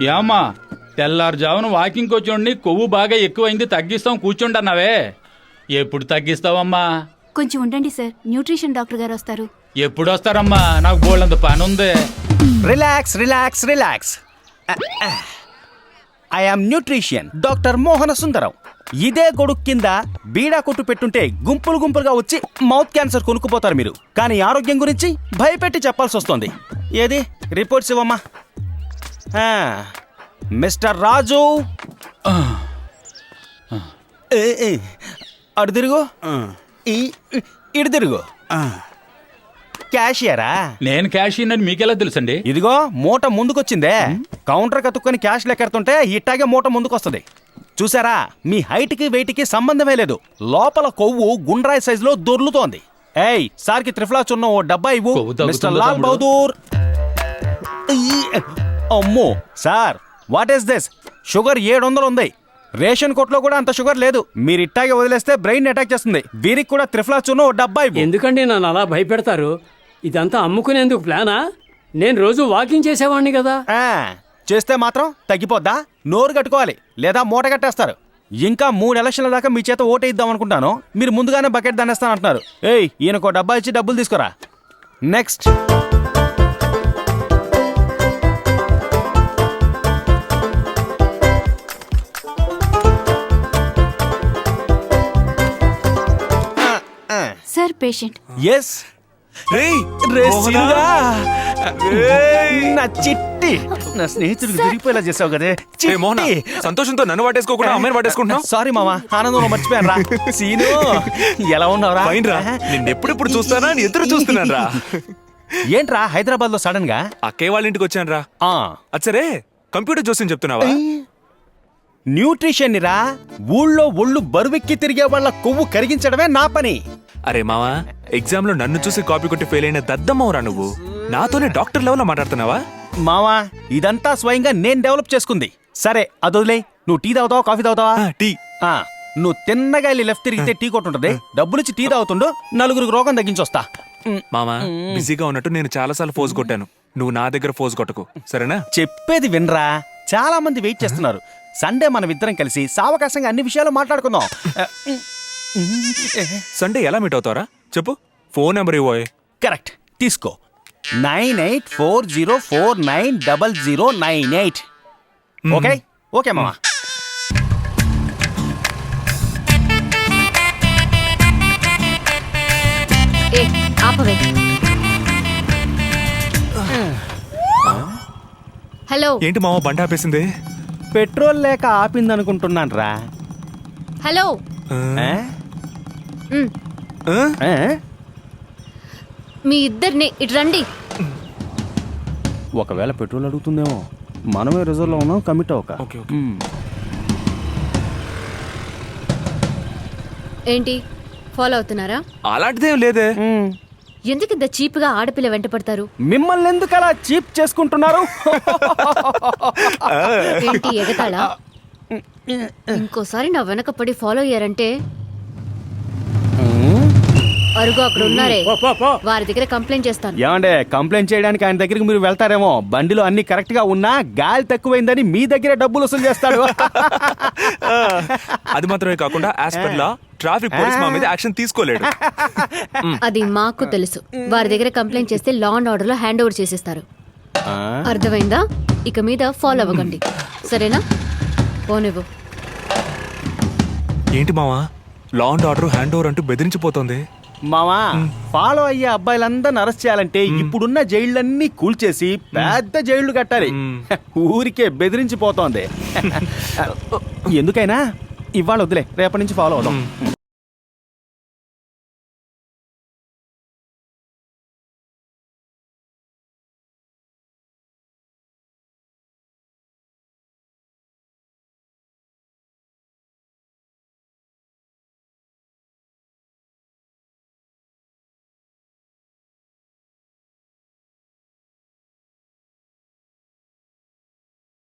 ఏమ్మా తెల్లారుజామున వాకింగ్కి వచ్చి కొవ్వు బాగా ఎక్కువైంది తగ్గిస్తాం కూర్చుంటున్నావే, ఎప్పుడు తగ్గిస్తావమ్మా? కొంచెం ఉండండి సార్, న్యూట్రిషన్ డాక్టర్ గారు వస్తారు. ఎప్పుడు వస్తారమ్మా? నాకు బోల్డంత పని ఉంది. Relax relax relax. I am nutrition doctor Mohana Sundaram. ఇదే గొడుగు కింద బీడా కొట్టు పెట్టుంటే గుంపులు గుంపులుగా వచ్చి మౌత్ క్యాన్సర్ కొనుక్కుపోతారు మీరు. కానీ ఆరోగ్యం గురించి భయపెట్టి చెప్పాల్సి వస్తుంది. ఏది రిపోర్ట్స్ ఇవ్వమ్మా. మిస్టర్ రాజు, అడు తిరుగు, ఇటు తిరుగు. క్యాషియరా? నేను క్యాషియర్ అని మీకెలా తెలుసండి? ఇదిగో మూట ముందుకొచ్చిందే, కౌంటర్ కతుక్కొని క్యాష్ లెక్కెడుతుంటే ఇట్టాగే మూట ముందుకొస్తుంది. చూసారా, మీ హైట్కి వెయిట్కి సంబంధమే లేదు. లోపల కొవ్వు గుండ్రాయి సైజులో దొర్లుతోంది. ఏయ్, సార్కి త్రిఫ్లాస్ ఉన్న ఓ డబ్బా ఇవ్వు. మిస్టర్ లాల్ బహదూర్. అమ్మో sir, what is this? Sugar 700 ఉంది. రేషన్ కొట్లో కూడా అంత షుగర్ లేదు. మీరు ఇట్టాగే వదిలేస్తే బ్రెయిన్ అటాక్ చేస్తుంది. వీరికి కూడా త్రిఫ్లాస్ ఉన్న ఓ డబ్బా ఇవ్వు. ఎందుకండి నన్ను అలా భయపెడతారు? ఇదంతా అమ్ముకునేందుకు ప్లానా? నేను రోజు వాకింగ్ చేసేవాడిని కదా. చేస్తే మాత్రం తగ్గిపోద్దా? నోరు కట్టుకోవాలి లేదా మూట కట్టేస్తారు. ఇంకా 3 ఎలక్షన్ల దాకా మీ చేత ఓటు ఇద్దాం అనుకుంటాను, మీరు ముందుగానే బకెట్ దానేస్తాను అంటున్నారు. ఏయ్, ఈయనకో డబ్బా ఇచ్చి డబ్బులు తీసుకురా. నెక్స్ట్. Sir patient. ఎస్. నా చిట్టి, నా స్నేహితుడికి దొరికిపోయేలా చేసావు కదే. సంతోషంతో నన్ను వాటేసుకోకుండా అమ్మాయిని వాటేసుకుంటున్నావు. సారీ మామా, ఆనందంలో మర్చిపోయాను రా. సీను, ఎలా ఉన్నావురా? నిన్ను ఎప్పుడెప్పుడు చూస్తానా అని ఎదురు చూస్తున్నాను రా. ఏంట్రా హైదరాబాద్ లో సడన్ గా? అక్కయ్య వాళ్ళ ఇంటికి వచ్చాను రా. అచ్చరే, కంప్యూటర్ జోస్యం చెప్తున్నావా? న్యూట్రిషన్ రా. ఊళ్ళో ఒళ్ళు బరువెక్కి తిరిగే వాళ్ళ కొవ్వు కరిగించడమే నా పని. అరే మావా, ఎగ్జామ్ లో నన్ను చూసి కాపీ కొట్టి ఫెయిల్ అయిన దద్దమ్మవురా నువ్వు. నాతోనే డాక్టర్ లెవెల్ లో మాట్లాడుతున్నావా? మావా, ఇదంతా స్వయంగా నేను డెవలప్ చేసుకుంది. సరే అదొదిలే. నువ్వు టీ తాగుతావా కాఫీ తాగుతావా? టీ. నువ్వు తిన్నగా లెఫ్ట్ తిరిగితే టీ కొట్టుంటది. డబ్బులిచ్చి టీ తాగుతుండు, 4 రోగం తగ్గించొస్తా. మామా, బిజీగా ఉన్నట్టు నేను చాలాసార్లు ఫోజ్ కొట్టాను. నువ్వు నా దగ్గర ఫోజ్ కొట్టకు, సరేనా? చెప్పేది వినరా, చాలా మంది వెయిట్ చేస్తున్నారు. సండే మనం ఇద్దరం కలిసి సావకాశంగా అన్ని విషయాలు మాట్లాడుకుందాం. సండే ఎలా మీట్ అవుతారా చెప్పు. Phone number ఇవ్వోయ్. కరెక్ట్, తీసుకో. 9840490098. ఓకే ఓకే మామా. హలో. ఏంటి మామ బండి ఆపేసింది? పెట్రోల్ లేక ఆపిందనుకుంటున్నాను రా. హలో. మీ ఇద్దరిని ఇటు రండి. ఒకవేళ పెట్రోల్ అడుగుతుందేమో, మనమే రిజర్వ్ లో ఉన్నాం, కమిట్ అవ్వక. ఏంటి ఫాలో అవుతున్నారా? అలాంటిదేం లేదే. ఎందుకు ఇంత చీప్ గా ఆడపిల్ల వెంట పడతారు? మిమ్మల్ని ఎందుకు అలా చీప్ చేసుకుంటున్నారు? ఏంటి ఎగతాళా? ఇంకోసారి నా వెనక పడి ఫాలో అయ్యారంటే అరుగు అక్కడ ఉన్నారే, వారి దగ్గర కంప్లైంట్ చేస్తాను. ఏమండే, కంప్లైంట్ చేయడానికి ఆయన దగ్గరికి మీరు వెళ్తారేమో. బండిలో అన్ని కరెక్ట్ గా ఉన్నా గాలి తక్కువైందని మీ దగ్గరే డబ్బులు వసూలు చేస్తాడు. అది మాత్రమే కాకుండా as per law traffic police మా మీద యాక్షన్ తీసుకోలేడు. అది మాకు తెలుసు. వారి దగ్గర కంప్లైంట్ చేస్తే లా అండ్ ఆర్డర్ లో హ్యాండ్ ఓవర్ చేసేస్తారు. అర్థమైందా? ఇక మీద ఫాలో అవ్వకండి, సరేనా? పోనివ్వు. ఏంటి మావా, law and order hand over అంటూ బెదిరించిపోతుంది? మావా, ఫాలో అయ్యే అబ్బాయిలందరిని అరెస్ట్ చేయాలంటే ఇప్పుడున్న జైళ్ళన్నీ కూల్చేసి పెద్ద జైళ్లు కట్టాలి. ఊరికే బెదిరించిపోతోంది. ఎందుకైనా ఇవాళ వద్దులే, రేపటి నుంచి ఫాలో అవుదాం.